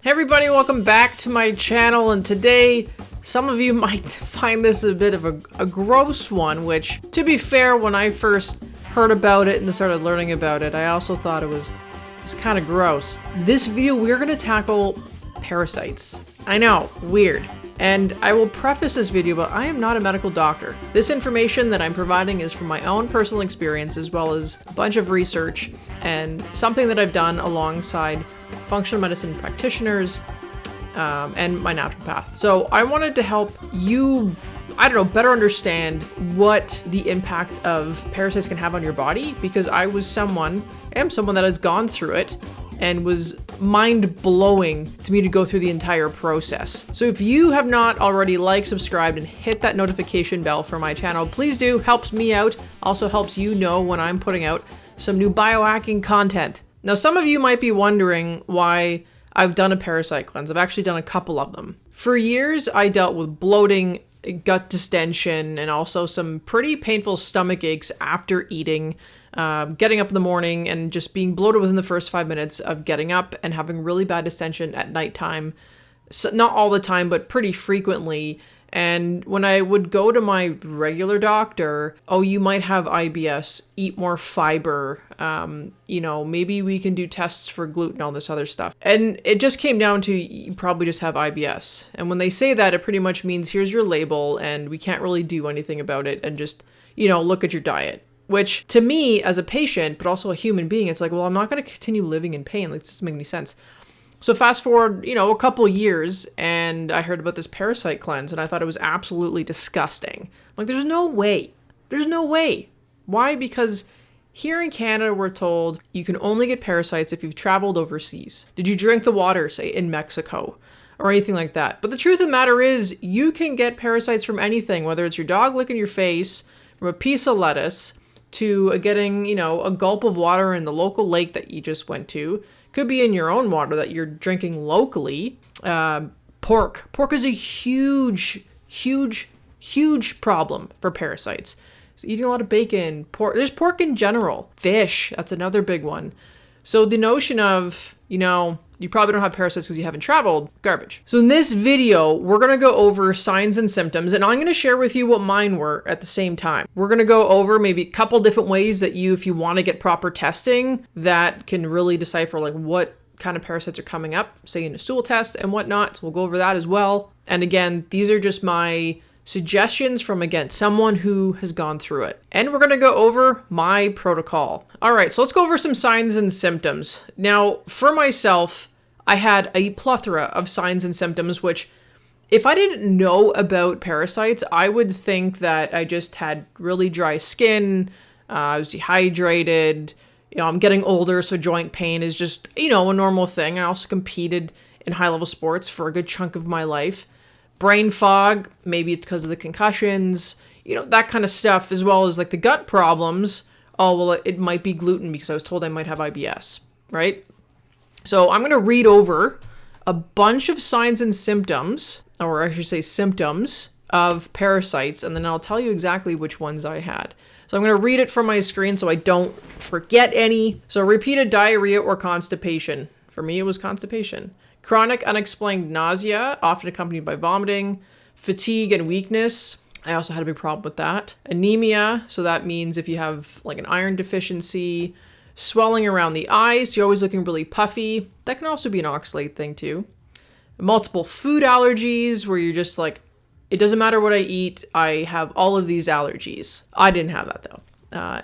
Hey everybody, welcome back to my channel, and today some of you might find this a bit of a gross one, which, to be fair, when I first heard about it and started learning about it, I also thought it was kind of gross. This video, we're going to tackle parasites. I know, weird. And I will preface this video, but I am not a medical doctor. This information that I'm providing is from my own personal experience, as well as a bunch of research and something that I've done alongside functional medicine practitioners and my naturopath. So I wanted to help you, better understand what the impact of parasites can have on your body, because I am someone that has gone through it and was mind-blowing to me to go through the entire process. So if you have not already liked, subscribed, and hit that notification bell for my channel, please do. Helps me out. Also helps you know when I'm putting out some new biohacking content. Now, some of you might be wondering why I've done a parasite cleanse. I've actually done a couple of them. For years, I dealt with bloating, gut distension, and also some pretty painful stomach aches after eating. Getting up in the morning and just being bloated within the first 5 minutes of getting up, and having really bad distension at nighttime. So not all the time, but pretty frequently. And when I would go to my regular doctor, oh, you might have IBS, eat more fiber, maybe we can do tests for gluten, all this other stuff. And it just came down to, you probably just have IBS. And when they say that, it pretty much means here's your label and we can't really do anything about it, and just, look at your diet. Which, to me, as a patient, but also a human being, it's like, well, I'm not going to continue living in pain. Like, this doesn't make any sense. So fast forward, a couple years, and I heard about this parasite cleanse, and I thought it was absolutely disgusting. Like, there's no way. There's no way. Why? Because here in Canada, we're told you can only get parasites if you've traveled overseas. Did you drink the water, say, in Mexico? Or anything like that. But the truth of the matter is, you can get parasites from anything, whether it's your dog licking your face, from a piece of lettuce, to getting, a gulp of water in the local lake that you just went to. Could be in your own water that you're drinking locally. Pork. Pork is a huge problem for parasites. So eating a lot of bacon, pork. There's pork in general. Fish, that's another big one. So the notion of, you probably don't have parasites because you haven't traveled, garbage. So in this video, we're going to go over signs and symptoms, and I'm going to share with you what mine were at the same time. We're going to go over maybe a couple different ways that if you want to get proper testing, that can really decipher like what kind of parasites are coming up, say in a stool test and whatnot. So we'll go over that as well. And again, these are just my suggestions from, again, someone who has gone through it. And we're going to go over my protocol. All right, so let's go over some signs and symptoms. Now, for myself, I had a plethora of signs and symptoms, which if I didn't know about parasites, I would think that I just had really dry skin, I was dehydrated, I'm getting older, so joint pain is just, a normal thing. I also competed in high-level sports for a good chunk of my life. Brain fog, maybe it's because of the concussions, that kind of stuff, as well as like the gut problems. Oh, well, it might be gluten because I was told I might have IBS, right? So I'm going to read over a bunch of signs and symptoms, or I should say symptoms, of parasites, and then I'll tell you exactly which ones I had. So I'm going to read it from my screen so I don't forget any. So repeated diarrhea or constipation. For me, it was constipation. Chronic unexplained nausea, often accompanied by vomiting. Fatigue and weakness. I also had a big problem with that. Anemia, so that means if you have like an iron deficiency. Swelling around the eyes, you're always looking really puffy. That can also be an oxalate thing too. Multiple food allergies, where you're just like, it doesn't matter what I eat, I have all of these allergies. I didn't have that though.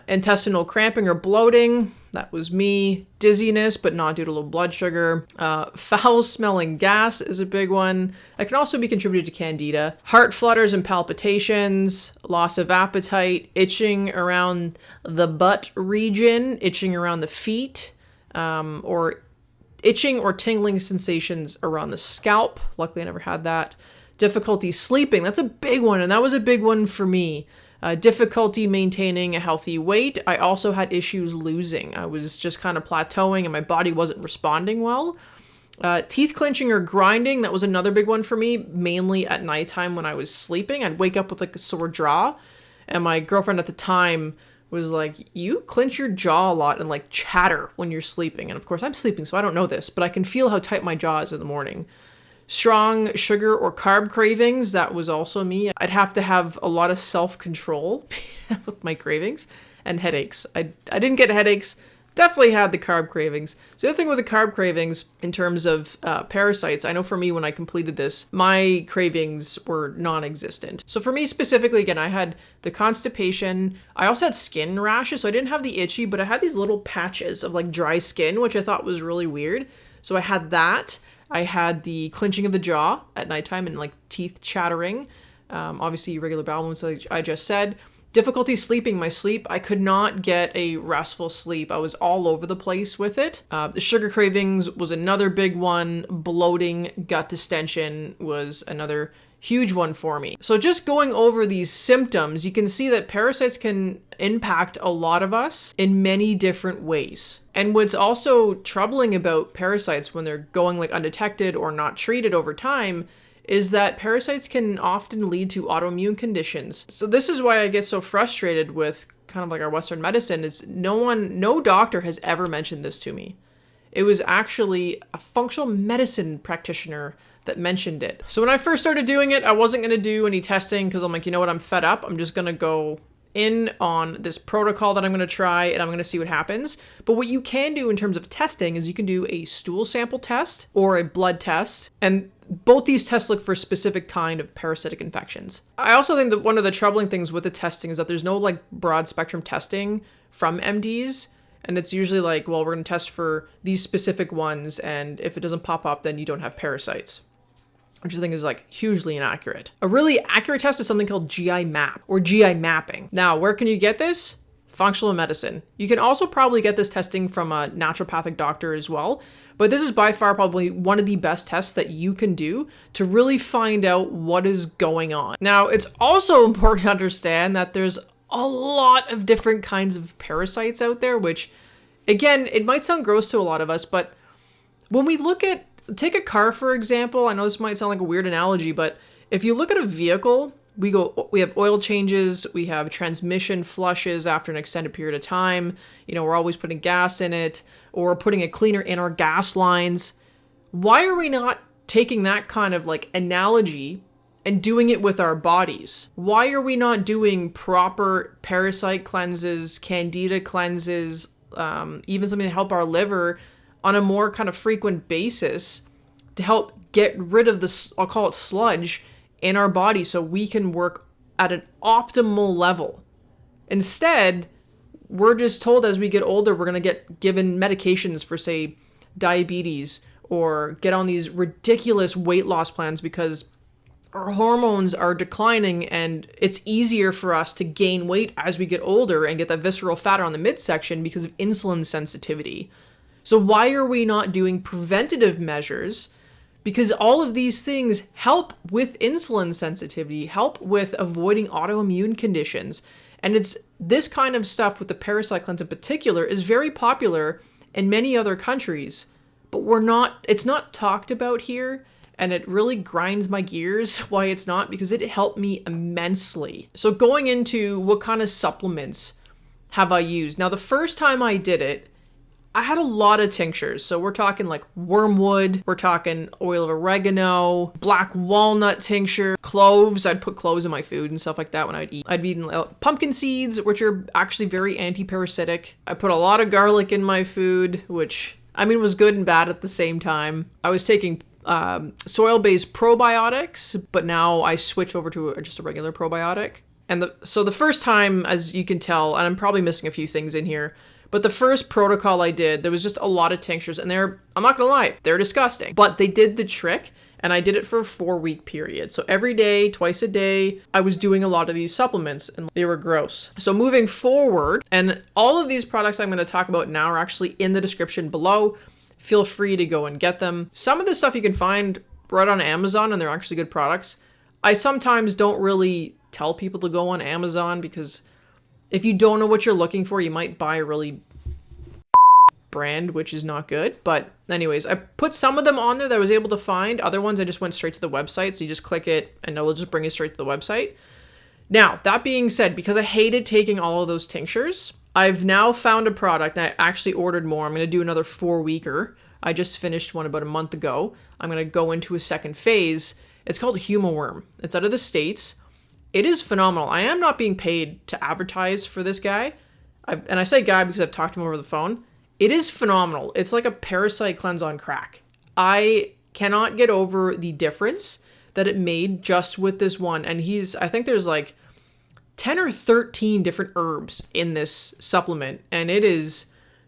Intestinal cramping or bloating, that was me. Dizziness, but not due to low blood sugar. Foul smelling gas is a big one. That can also be contributed to candida. Heart flutters and palpitations, loss of appetite, itching around the butt region, itching around the feet, or itching or tingling sensations around the scalp. Luckily, I never had that. Difficulty sleeping, that's a big one, and that was a big one for me. Difficulty maintaining a healthy weight. I also had issues losing. I was just kind of plateauing and my body wasn't responding well. Teeth clenching or grinding, that was another big one for me, mainly at nighttime when I was sleeping. I'd wake up with like a sore jaw, and my girlfriend at the time was like, you clench your jaw a lot and like chatter when you're sleeping. And of course I'm sleeping, so I don't know this, but I can feel how tight my jaw is in the morning. Strong sugar or carb cravings, that was also me. I'd have to have a lot of self-control with my cravings, and headaches. I didn't get headaches, definitely had the carb cravings. So the other thing with the carb cravings in terms of parasites, I know for me when I completed this, my cravings were non-existent. So for me specifically, again, I had the constipation. I also had skin rashes, so I didn't have the itchy, but I had these little patches of like dry skin, which I thought was really weird. So I had that. I had the clenching of the jaw at nighttime and like teeth chattering. Obviously irregular bowel movements, like I just said. Difficulty sleeping. My sleep, I could not get a restful sleep. I was all over the place with it. The sugar cravings was another big one. Bloating, gut distension was another huge one for me. So just going over these symptoms, you can see that parasites can impact a lot of us in many different ways. And what's also troubling about parasites when they're going like undetected or not treated over time is that parasites can often lead to autoimmune conditions. So this is why I get so frustrated with kind of like our Western medicine is no doctor has ever mentioned this to me. It was actually a functional medicine practitioner that mentioned it. So when I first started doing it, I wasn't going to do any testing because I'm like, you know what, I'm fed up. I'm just going to go in on this protocol that I'm going to try and I'm going to see what happens. But what you can do in terms of testing is you can do a stool sample test or a blood test. And both these tests look for a specific kind of parasitic infections. I also think that one of the troubling things with the testing is that there's no like broad spectrum testing from MDs. And it's usually like, well, we're going to test for these specific ones. And if it doesn't pop up, then you don't have parasites, which I think is like hugely inaccurate. A really accurate test is something called GI map or GI mapping. Now, where can you get this? Functional medicine. You can also probably get this testing from a naturopathic doctor as well. But this is by far probably one of the best tests that you can do to really find out what is going on. Now, it's also important to understand that there's a lot of different kinds of parasites out there, which again, it might sound gross to a lot of us, but when we look at, take a car, for example, I know this might sound like a weird analogy, but if you look at a vehicle, we have oil changes, we have transmission flushes after an extended period of time. You know, we're always putting gas in it or putting a cleaner in our gas lines. Why are we not taking that kind of like analogy and doing it with our bodies? Why are we not doing proper parasite cleanses, candida cleanses, even something to help our liver on a more kind of frequent basis to help get rid of this, I'll call it sludge, in our body so we can work at an optimal level. Instead, we're just told as we get older, we're going to get given medications for, say, diabetes or get on these ridiculous weight loss plans because our hormones are declining and it's easier for us to gain weight as we get older and get that visceral fat on the midsection because of insulin sensitivity. So why are we not doing preventative measures? Because all of these things help with insulin sensitivity, help with avoiding autoimmune conditions. And it's this kind of stuff with the parasite cleanse in particular is very popular in many other countries, but it's not talked about here. And it really grinds my gears why it's not, because it helped me immensely. So going into what kind of supplements have I used? Now, the first time I did it, I had a lot of tinctures. So we're talking like wormwood, we're talking oil of oregano, black walnut tincture, cloves. I'd put cloves in my food and stuff like that when I'd eat. I'd be eating pumpkin seeds, which are actually very anti-parasitic. I put a lot of garlic in my food, which I mean was good and bad at the same time. I was taking soil-based probiotics, but now I switch over to just a regular probiotic. And so the first time, as you can tell, and I'm probably missing a few things in here, but the first protocol I did, there was just a lot of tinctures and I'm not gonna lie, they're disgusting, but they did the trick and I did it for a 4-week period. So every day, twice a day, I was doing a lot of these supplements and they were gross. So moving forward, and all of these products I'm gonna talk about now are actually in the description below. Feel free to go and get them. Some of the stuff you can find right on Amazon and they're actually good products. I sometimes don't really tell people to go on Amazon because if you don't know what you're looking for, you might buy a really brand, which is not good. But anyways, I put some of them on there that I was able to find. Other ones, I just went straight to the website. So you just click it and it'll just bring you straight to the website. Now, that being said, because I hated taking all of those tinctures, I've now found a product, and I actually ordered more. I'm going to do another 4-weeker. I just finished one about a month ago. I'm going to go into a second phase. It's called Humaworm. It's out of the States. It is phenomenal. I am not being paid to advertise for this guy. And I say guy because I've talked to him over the phone. It is phenomenal. It's like a parasite cleanse on crack. I cannot get over the difference that it made just with this one. And I think there's like 10 or 13 different herbs in this supplement. And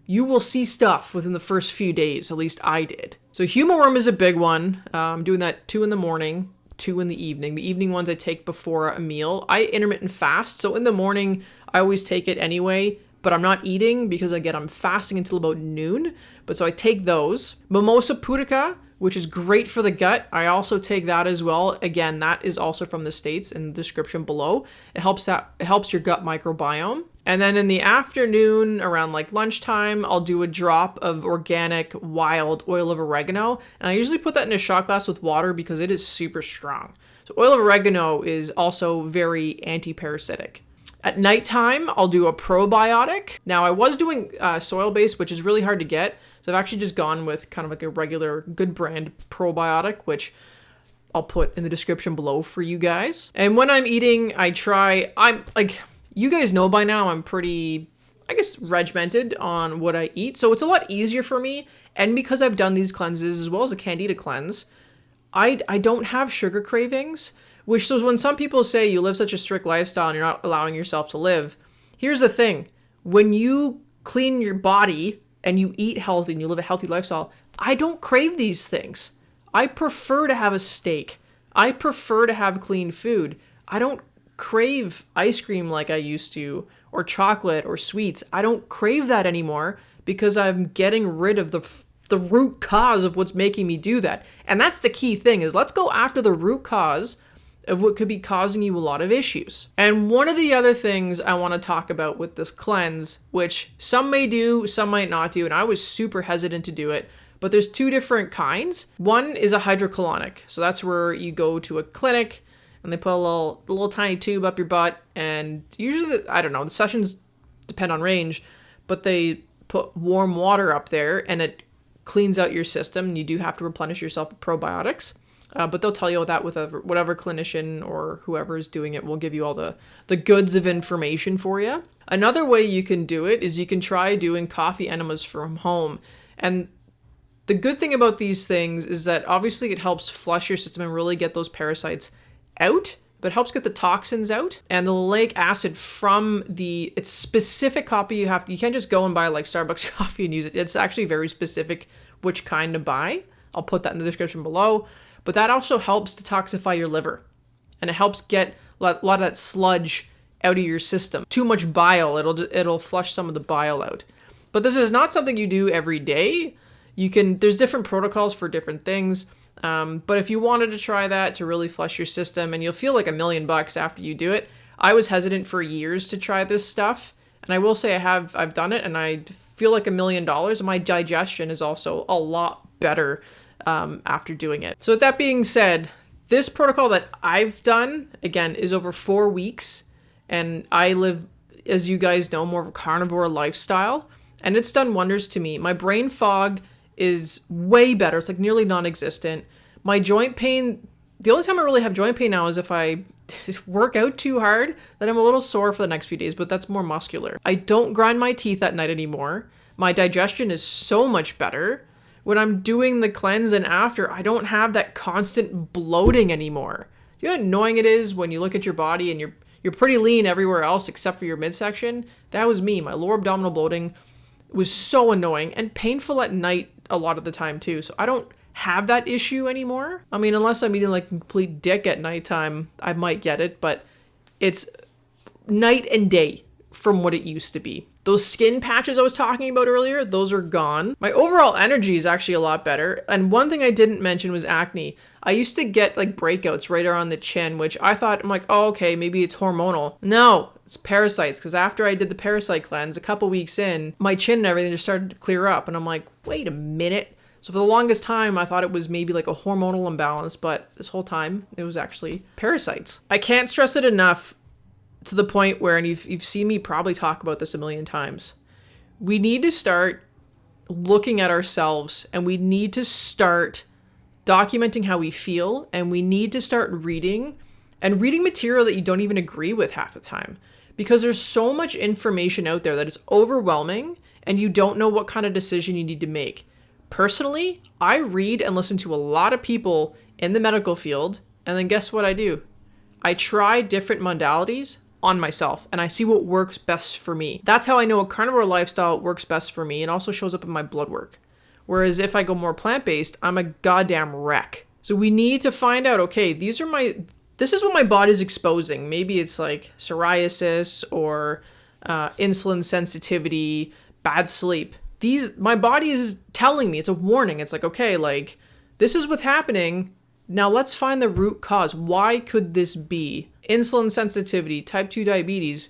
you will see stuff within the first few days. At least I did. So Humaworm is a big one. I'm doing that 2 in the morning, 2 in the evening. The evening ones I take before a meal. I intermittent fast. So in the morning, I always take it anyway, but I'm not eating because again, I'm fasting until about noon. But so I take those. Mimosa pudica, which is great for the gut. I also take that as well. Again, that is also from the States in the description below. It helps your gut microbiome. And then in the afternoon, around like lunchtime, I'll do a drop of organic wild oil of oregano. And I usually put that in a shot glass with water because it is super strong. So oil of oregano is also very anti-parasitic. At nighttime, I'll do a probiotic. Now I was doing soil-based, which is really hard to get. So I've actually just gone with kind of like a regular good brand probiotic, which I'll put in the description below for you guys. And when I'm eating, you guys know by now, I'm pretty, I guess, regimented on what I eat. So it's a lot easier for me. And because I've done these cleanses as well as a candida cleanse, I don't have sugar cravings, which so when some people say you live such a strict lifestyle and you're not allowing yourself to live, here's the thing. When you clean your body and you eat healthy and you live a healthy lifestyle, I don't crave these things. I prefer to have a steak. I prefer to have clean food. I don't crave ice cream like I used to, or chocolate or sweets. I don't crave that anymore because I'm getting rid of the root cause of what's making me do that. And that's the key thing, is let's go after the root cause of what could be causing you a lot of issues. And one of the other things I want to talk about with this cleanse, which some may do, some might not do, and I was super hesitant to do it, but there's 2 different kinds. One is a hydrocolonic. So that's where you go to a clinic and they put a little tiny tube up your butt, and usually, I don't know, the sessions depend on range, but they put warm water up there and it cleans out your system, and you do have to replenish yourself with probiotics. But they'll tell you that with whatever clinician or whoever is doing it will give you all the goods of information for you. Another way you can do it is you can try doing coffee enemas from home. And the good thing about these things is that obviously it helps flush your system and really get those parasites out, but it helps get the toxins out. And the linoleic acid from it's specific coffee you can't just go and buy like Starbucks coffee and use it. It's actually very specific which kind to buy. I'll put that in the description below. But that also helps detoxify your liver. And it helps get a lot of that sludge out of your system. Too much bile, it'll flush some of the bile out. But this is not something you do every day. There's different protocols for different things. But if you wanted to try that to really flush your system, and you'll feel like $1 million after you do it. I was hesitant for years to try this stuff. And I will say I've done it and I feel like $1 million. And my digestion is also a lot better after doing it. So with that being said, this protocol that I've done, again, is over 4 weeks. And I live, as you guys know, more of a carnivore lifestyle. And it's done wonders to me. My brain fog is way better. It's like nearly non-existent. My joint pain, the only time I really have joint pain now is if I work out too hard, then I'm a little sore for the next few days, but that's more muscular. I don't grind my teeth at night anymore. My digestion is so much better. When I'm doing the cleanse and after, I don't have that constant bloating anymore. You know how annoying it is when you look at your body and you're pretty lean everywhere else except for your midsection? That was me. My lower abdominal bloating was so annoying and painful at night a lot of the time too. So I don't have that issue anymore. I mean, unless I'm eating like a complete dick at nighttime, I might get it, but it's night and day from what it used to be. Those skin patches I was talking about earlier, those are gone. My overall energy is actually a lot better. And one thing I didn't mention was acne. I used to get like breakouts right around the chin, which I thought, I'm like, oh, okay, maybe it's hormonal. No, it's parasites. Because after I did the parasite cleanse, a couple weeks in, my chin and everything just started to clear up. And I'm like, wait a minute. So for the longest time, I thought it was maybe like a hormonal imbalance, but this whole time it was actually parasites. I can't stress it enough. to the point where, and you've seen me probably talk about this a million times, we need to start looking at ourselves, and we need to start documenting how we feel, and we need to start reading material that you don't even agree with half the time, because there's so much information out there that it's overwhelming and you don't know what kind of decision you need to make. Personally, I read and listen to a lot of people in the medical field, and then guess what I do? I try different modalities on myself, and I see what works best for me. That's how I know a carnivore lifestyle works best for me, and also shows up in my blood work. Whereas if I go more plant-based, I'm a goddamn wreck. So we need to find out, okay, this is what my body's exposing. Maybe it's like psoriasis or insulin sensitivity, bad sleep. My body is telling me, it's a warning. It's like, okay, like, this is what's happening. Now let's find the root cause. Why could this be? Insulin sensitivity, type 2 diabetes.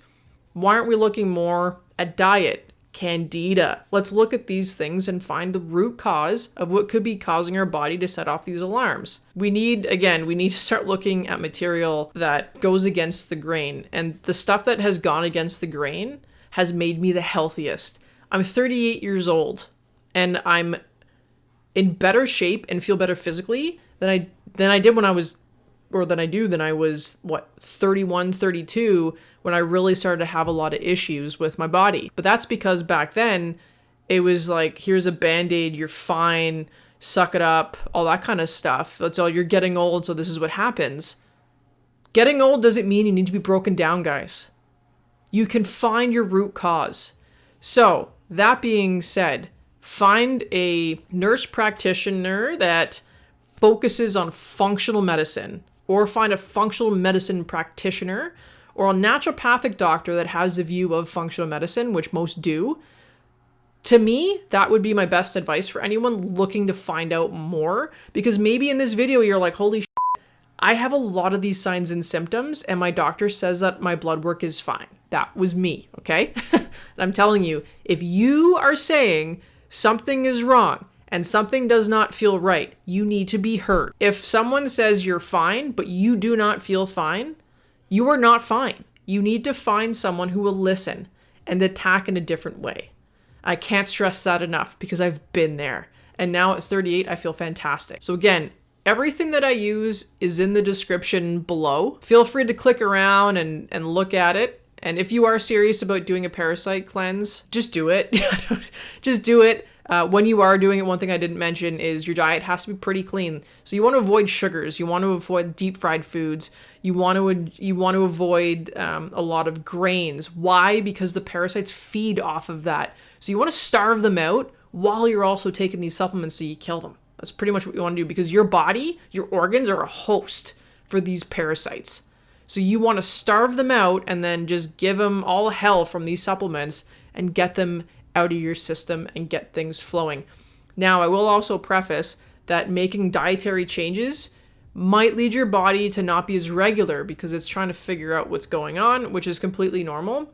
Why aren't we looking more at diet? Candida. Let's look at these things and find the root cause of what could be causing our body to set off these alarms. We need to start looking at material that goes against the grain. And the stuff that has gone against the grain has made me the healthiest. I'm 38 years old, and I'm in better shape and feel better physically than I did when I was 31, 32, when I really started to have a lot of issues with my body. But that's because back then it was like, here's a Band-Aid, you're fine, suck it up, all that kind of stuff. That's all, you're getting old, so this is what happens. Getting old doesn't mean you need to be broken down, guys. You can find your root cause. So that being said, find a nurse practitioner that focuses on functional medicine, or find a functional medicine practitioner, or a naturopathic doctor that has the view of functional medicine, which most do. To me, that would be my best advice for anyone looking to find out more, because maybe in this video you're like, holy shit, I have a lot of these signs and symptoms and my doctor says that my blood work is fine. That was me, okay? And I'm telling you, if you are saying something is wrong and something does not feel right, you need to be heard. If someone says you're fine, but you do not feel fine, you are not fine. You need to find someone who will listen and attack in a different way. I can't stress that enough because I've been there. And now at 38, I feel fantastic. So again, everything that I use is in the description below. Feel free to click around and look at it. And if you are serious about doing a parasite cleanse, just do it. Just do it. When you are doing it, one thing I didn't mention is your diet has to be pretty clean. So you want to avoid sugars. You want to avoid deep fried foods. You want to avoid a lot of grains. Why? Because the parasites feed off of that. So you want to starve them out while you're also taking these supplements so you kill them. That's pretty much what you want to do, because your body, your organs are a host for these parasites. So you want to starve them out and then just give them all hell from these supplements and get them out of your system and get things flowing. Now, I will also preface that making dietary changes might lead your body to not be as regular because it's trying to figure out what's going on, which is completely normal.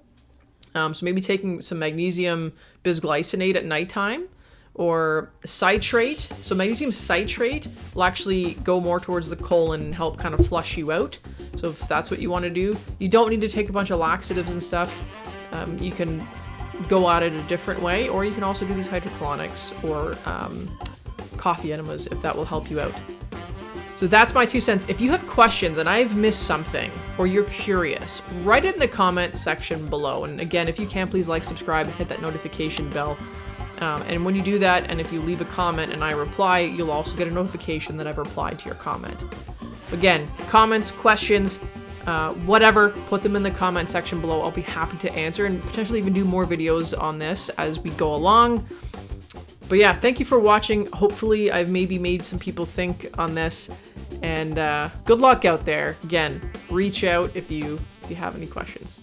So maybe taking some magnesium bisglycinate at nighttime, or citrate. So magnesium citrate will actually go more towards the colon and help kind of flush you out. So if that's what you want to do, you don't need to take a bunch of laxatives and stuff. You can go at it a different way, or you can also do these hydrocolonics or coffee enemas if that will help you out. So that's my 2 cents. If you have questions and I've missed something, or you're curious, write it in the comment section below. And again, if you can, please like, subscribe, and hit that notification bell. And when you do that, and if you leave a comment and I reply, you'll also get a notification that I've replied to your comment. Again, comments, questions, whatever, put them in the comment section below. I'll be happy to answer and potentially even do more videos on this as we go along. But yeah, thank you for watching. Hopefully I've maybe made some people think on this, and good luck out there. Again, reach out if you have any questions.